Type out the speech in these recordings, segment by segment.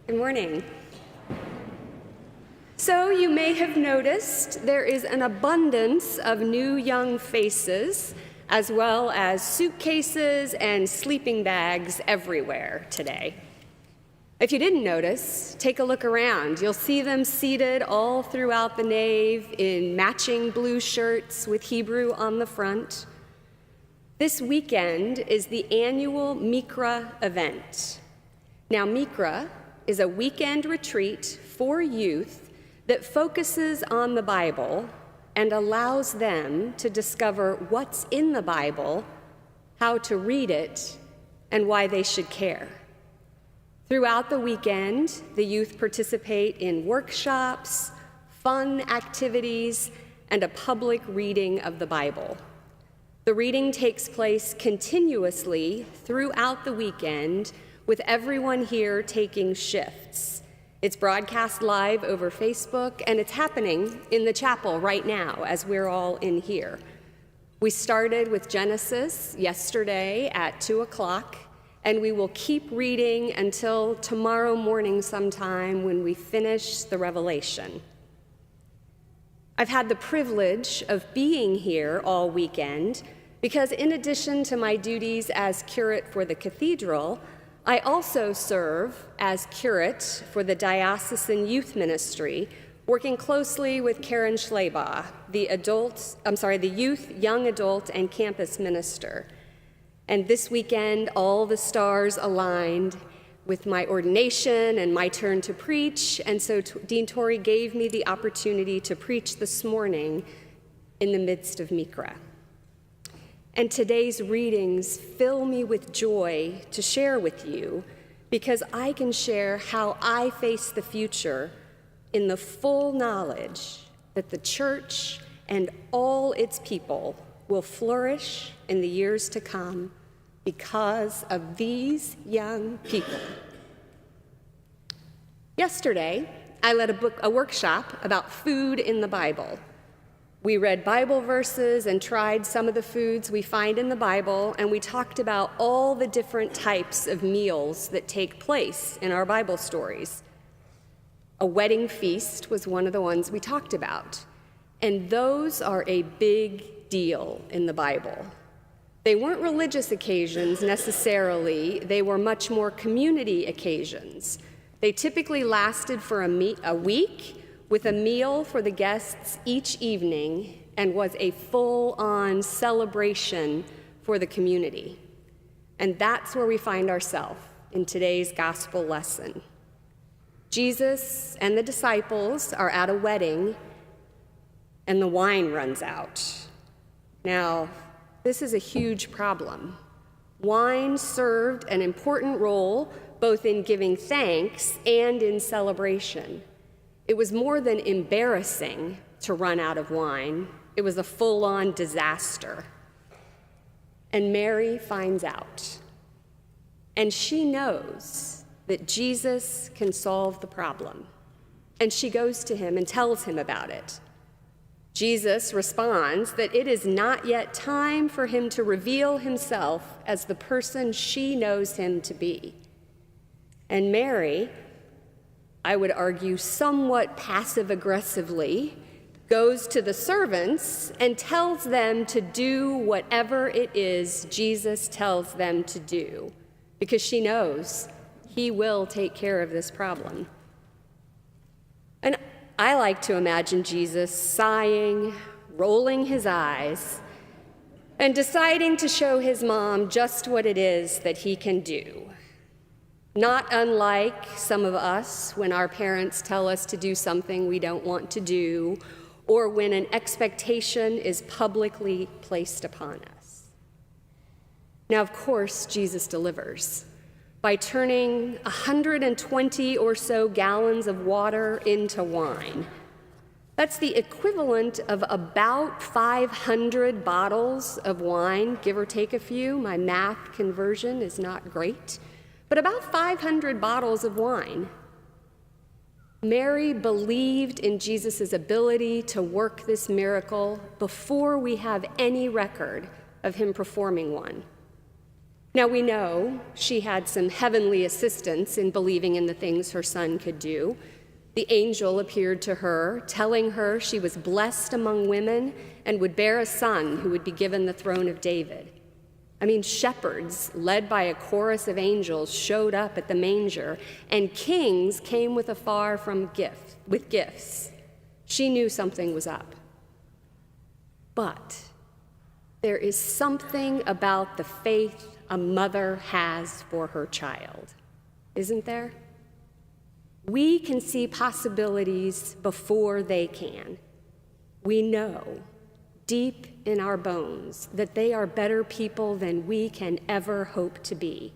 Good morning. So you may have noticed there is an abundance of new young faces, as well as suitcases and sleeping bags everywhere today. If you didn't notice, take a look around. You'll see them seated all throughout the nave in matching blue shirts with Hebrew on the front. This weekend is the annual Mikra event. Now, Mikra is a weekend retreat for youth that focuses on the Bible and allows them to discover what's in the Bible, how to read it, and why they should care. Throughout the weekend, the youth participate in workshops, fun activities, and a public reading of the Bible. The reading takes place continuously throughout the weekend, with everyone here taking shifts. It's broadcast live over Facebook, and it's happening in the chapel right now as we're all in here. We started with Genesis yesterday at 2 o'clock, and we will keep reading until tomorrow morning sometime when we finish the Revelation. I've had the privilege of being here all weekend because in addition to my duties as curate for the cathedral, I also serve as curate for the diocesan youth ministry, working closely with Karen Schleybaugh, the youth, young adult, and campus minister. And this weekend, all the stars aligned with my ordination and my turn to preach, and so Dean Torrey gave me the opportunity to preach this morning in the midst of Mikra. And today's readings fill me with joy to share with you because I can share how I face the future in the full knowledge that the church and all its people will flourish in the years to come because of these young people. Yesterday, I led a workshop about food in the Bible. We read Bible verses and tried some of the foods we find in the Bible, and we talked about all the different types of meals that take place in our Bible stories. A wedding feast was one of the ones we talked about, and those are a big deal in the Bible. They weren't religious occasions necessarily, they were much more community occasions. They typically lasted for a week, with a meal for the guests each evening, and was a full-on celebration for the community. And that's where we find ourselves in today's gospel lesson. Jesus and the disciples are at a wedding, and the wine runs out. Now, this is a huge problem. Wine served an important role both in giving thanks and in celebration. It was more than embarrassing to run out of wine. It was a full-on disaster. And Mary finds out. And she knows that Jesus can solve the problem. And she goes to him and tells him about it. Jesus responds that it is not yet time for him to reveal himself as the person she knows him to be. And Mary, I would argue somewhat passive-aggressively, goes to the servants and tells them to do whatever it is Jesus tells them to do, because she knows he will take care of this problem. And I like to imagine Jesus sighing, rolling his eyes, and deciding to show his mom just what it is that he can do. Not unlike some of us when our parents tell us to do something we don't want to do, or when an expectation is publicly placed upon us. Now, of course, Jesus delivers by turning 120 or so gallons of water into wine. That's the equivalent of about 500 bottles of wine, give or take a few. My math conversion is not great. But about 500 bottles of wine. Mary believed in Jesus' ability to work this miracle before we have any record of him performing one. Now we know she had some heavenly assistance in believing in the things her son could do. The angel appeared to her, telling her she was blessed among women and would bear a son who would be given the throne of David. I mean, shepherds, led by a chorus of angels, showed up at the manger, and kings came with gifts. She knew something was up. But there is something about the faith a mother has for her child, isn't there? We can see possibilities before they can. We know deep in our bones that they are better people than we can ever hope to be.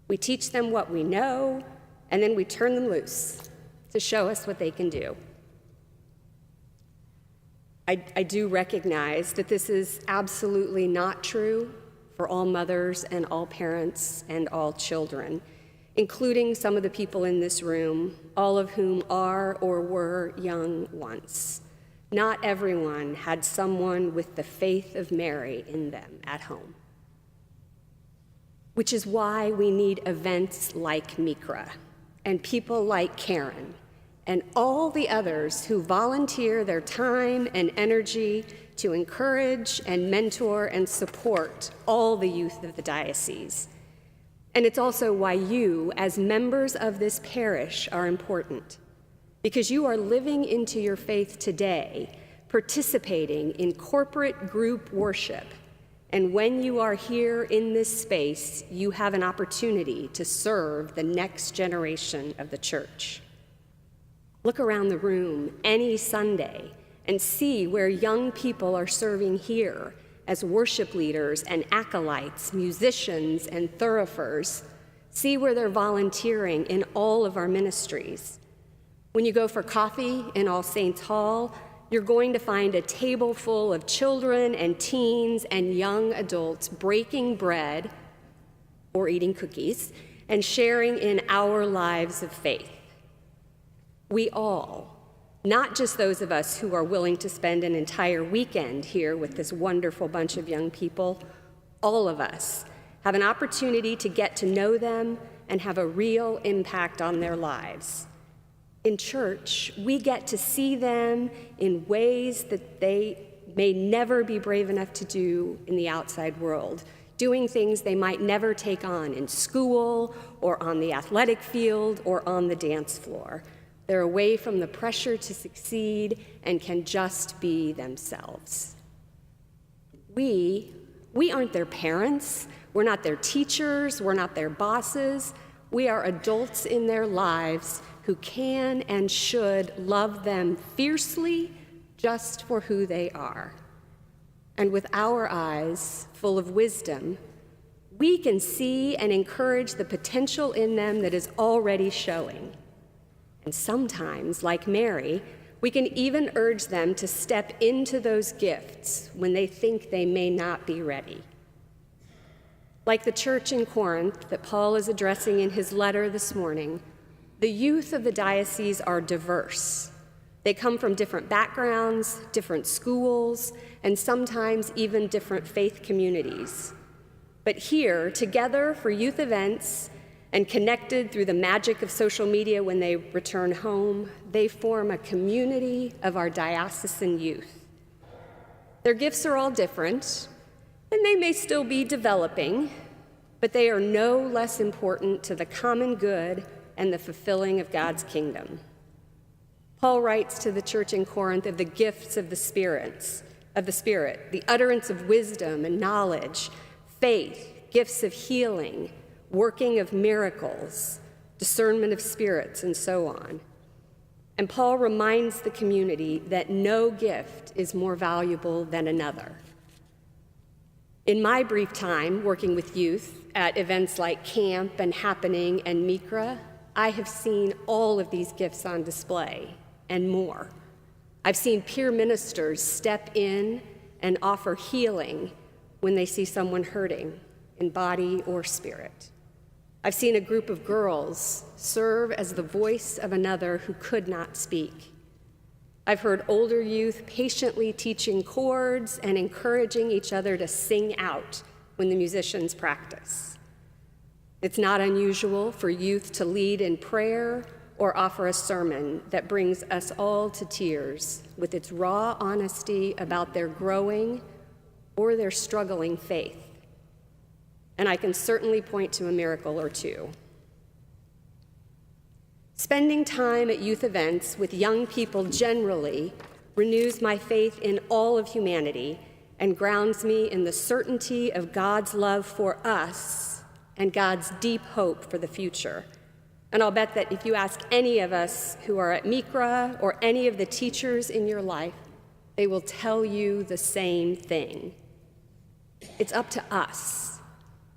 We teach them what we know, and then we turn them loose to show us what they can do. I do recognize that this is absolutely not true for all mothers and all parents and all children, including some of the people in this room, all of whom are or were young once. Not everyone had someone with the faith of Mary in them at home. Which is why we need events like Mikra and people like Karen and all the others who volunteer their time and energy to encourage and mentor and support all the youth of the diocese. And it's also why you, as members of this parish, are important, because you are living into your faith today, participating in corporate group worship. And when you are here in this space, you have an opportunity to serve the next generation of the church. Look around the room any Sunday and see where young people are serving here as worship leaders and acolytes, musicians and thorifers. See where they're volunteering in all of our ministries. When you go for coffee in All Saints Hall, you're going to find a table full of children and teens and young adults breaking bread or eating cookies and sharing in our lives of faith. We all, not just those of us who are willing to spend an entire weekend here with this wonderful bunch of young people, all of us have an opportunity to get to know them and have a real impact on their lives. In church, we get to see them in ways that they may never be brave enough to do in the outside world, doing things they might never take on in school or on the athletic field or on the dance floor. They're away from the pressure to succeed and can just be themselves. We aren't their parents. We're not their teachers. We're not their bosses. We are adults in their lives who can and should love them fiercely just for who they are. And with our eyes full of wisdom, we can see and encourage the potential in them that is already showing. And sometimes, like Mary, we can even urge them to step into those gifts when they think they may not be ready. Like the church in Corinth that Paul is addressing in his letter this morning, the youth of the diocese are diverse. They come from different backgrounds, different schools, and sometimes even different faith communities. But here, together for youth events, and connected through the magic of social media when they return home, they form a community of our diocesan youth. Their gifts are all different, and they may still be developing, but they are no less important to the common good and the fulfilling of God's kingdom. Paul writes to the church in Corinth of the gifts of the Spirit, the utterance of wisdom and knowledge, faith, gifts of healing, working of miracles, discernment of spirits, and so on. And Paul reminds the community that no gift is more valuable than another. In my brief time working with youth at events like Camp and Happening and Mikra, I have seen all of these gifts on display and more. I've seen peer ministers step in and offer healing when they see someone hurting in body or spirit. I've seen a group of girls serve as the voice of another who could not speak. I've heard older youth patiently teaching chords and encouraging each other to sing out when the musicians practice. It's not unusual for youth to lead in prayer or offer a sermon that brings us all to tears with its raw honesty about their growing or their struggling faith. And I can certainly point to a miracle or two. Spending time at youth events with young people generally renews my faith in all of humanity and grounds me in the certainty of God's love for us and God's deep hope for the future. And I'll bet that if you ask any of us who are at Mikra or any of the teachers in your life, they will tell you the same thing. It's up to us,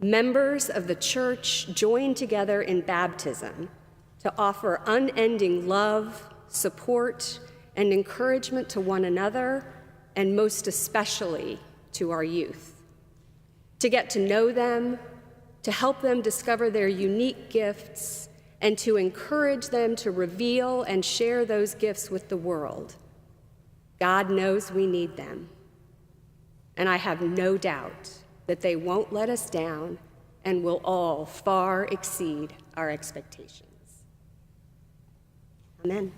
members of the church joined together in baptism, to offer unending love, support, and encouragement to one another, and most especially to our youth. To get to know them, to help them discover their unique gifts, and to encourage them to reveal and share those gifts with the world. God knows we need them, and I have no doubt that they won't let us down and will all far exceed our expectations. Amen.